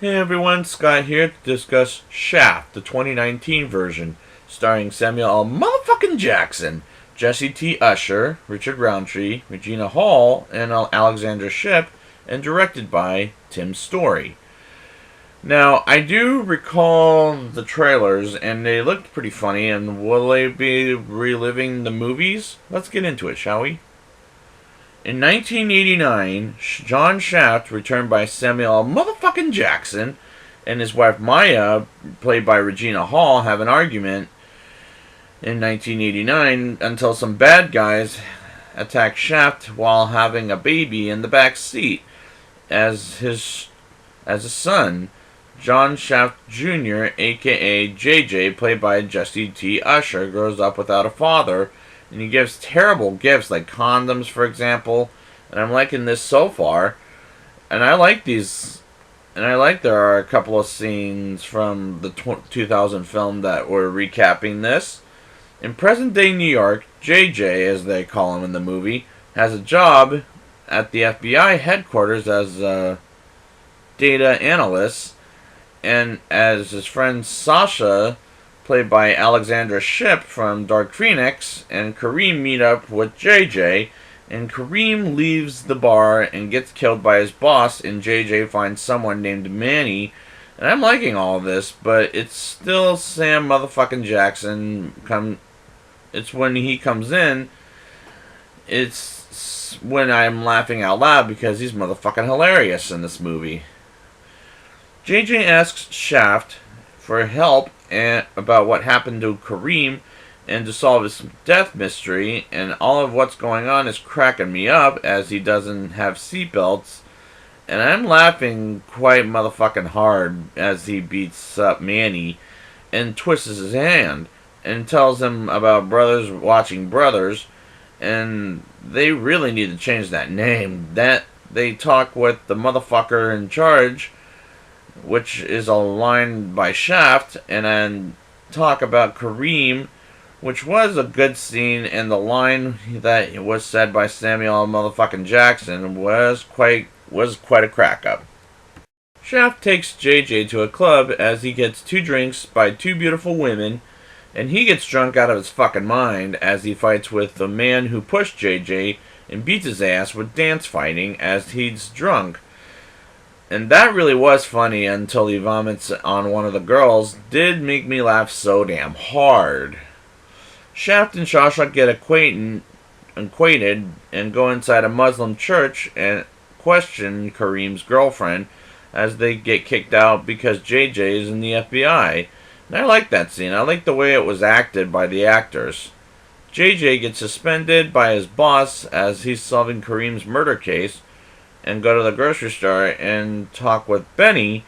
Hey everyone, Scott here to discuss Shaft, the 2019 version, starring Samuel L. Motherfucking Jackson, Jesse T. Usher, Richard Roundtree, Regina Hall, and Alexandra Shipp, and directed by Tim Story. Now, I do recall the trailers, and they looked pretty funny, and will they be reliving the movies? Let's get into it, shall we? In 1989, John Shaft, returned by Samuel L. Motherfucking Jackson, and his wife Maya, played by Regina Hall, have an argument in 1989 until some bad guys attack Shaft while having a baby in the back seat. As a son, John Shaft Jr., aka JJ, played by Jesse T. Usher, grows up without a father. And he gives terrible gifts, like condoms, for example. And I'm liking this so far. And I like these. And I like there are a couple of scenes from the 2000 film that were recapping this. In present-day New York, JJ, as they call him in the movie, has a job at the FBI headquarters as a data analyst. And as his friend Sasha, played by Alexandra Shipp from Dark Phoenix, and Kareem meet up with JJ, and Kareem leaves the bar and gets killed by his boss, and JJ finds someone named Manny. And I'm liking all of this, but it's still Sam motherfucking Jackson. It's when he comes in, it's when I'm laughing out loud because he's motherfucking hilarious in this movie. JJ asks Shaft for help about what happened to Kareem and to solve his death mystery, and all of what's going on is cracking me up as he doesn't have seatbelts, and I'm laughing quite motherfucking hard as he beats up Manny and twists his hand and tells him about brothers watching brothers, and they really need to change that name. That they talk with the motherfucker in charge, which is a line by Shaft, and then talk about Kareem, which was a good scene, and the line that was said by Samuel L. motherfucking Jackson was quite a crack up. Shaft takes JJ to a club as he gets 2 drinks by 2 beautiful women, and he gets drunk out of his fucking mind as he fights with the man who pushed JJ and beats his ass with dance fighting as he's drunk. And that really was funny until he vomits on one of the girls. Did make me laugh so damn hard. Shaft and Sasha get acquainted and go inside a Muslim church and question Kareem's girlfriend as they get kicked out because JJ is in the FBI. And I like that scene. I like the way it was acted by the actors. JJ gets suspended by his boss as he's solving Kareem's murder case, and go to the grocery store and talk with Benny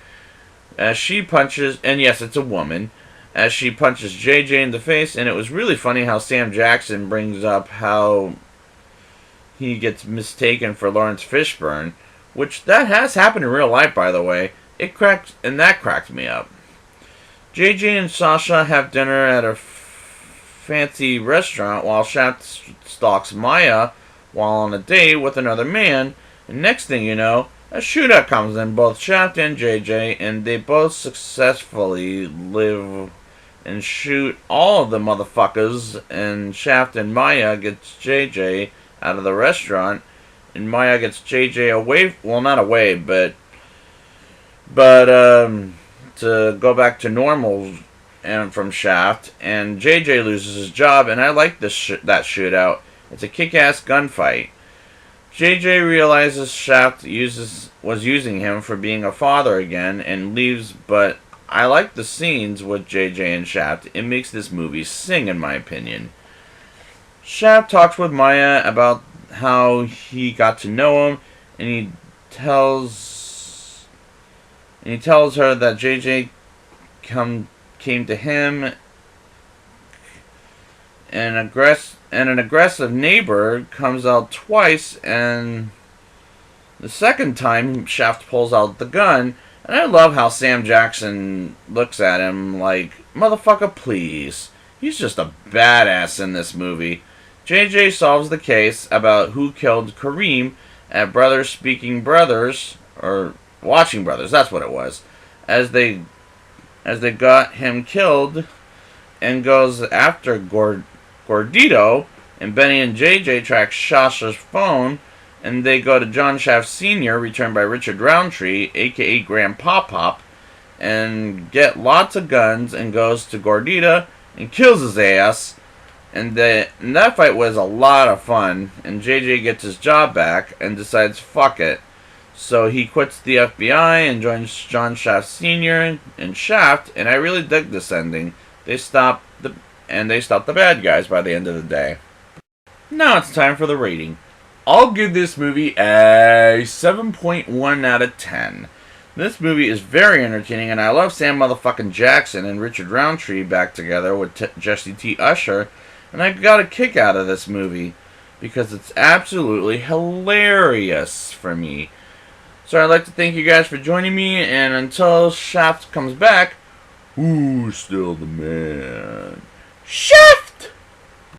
as she punches, and yes, it's a woman, as she punches JJ in the face. And it was really funny how Sam Jackson brings up how he gets mistaken for Lawrence Fishburne, which that has happened in real life, by the way. That cracked me up. JJ and Sasha have dinner at a fancy restaurant while Shaft stalks Maya while on a date with another man. And next thing you know, a shootout comes in both Shaft and JJ, and they both successfully live and shoot all of the motherfuckers, and Shaft and Maya gets JJ out of the restaurant, and Maya gets JJ away, well, not away, but to go back to normal and from Shaft, and JJ loses his job, and I like that shootout. It's a kick-ass gunfight. JJ realizes Shaft was using him for being a father again and leaves, but I like the scenes with JJ and Shaft. It makes this movie sing, in my opinion. Shaft talks with Maya about how he got to know him, and he tells her that JJ came to him, and an aggressive neighbor comes out twice, and the second time Shaft pulls out the gun, and I love how Sam Jackson looks at him like, motherfucker, please. He's just a badass in this movie. JJ solves the case about who killed Kareem at Brothers Speaking Brothers, or Watching Brothers, that's what it was. as they got him killed, and goes after Gordito. And Benny and JJ track Sasha's phone, and they go to John Shaft Sr., returned by Richard Roundtree, aka Grandpa Pop, and get lots of guns, and goes to Gordita and kills his ass. And that fight was a lot of fun, and JJ gets his job back and decides fuck it. So he quits the FBI and joins John Shaft Sr. and Shaft, and I really dig this ending. They stop the bad guys by the end of the day. Now it's time for the rating. I'll give this movie a 7.1 out of 10. This movie is very entertaining, and I love Sam motherfucking Jackson and Richard Roundtree back together with Jesse T. Usher, and I got a kick out of this movie because it's absolutely hilarious for me. So I'd like to thank you guys for joining me, and until Shaft comes back, who's still the man? Shaft!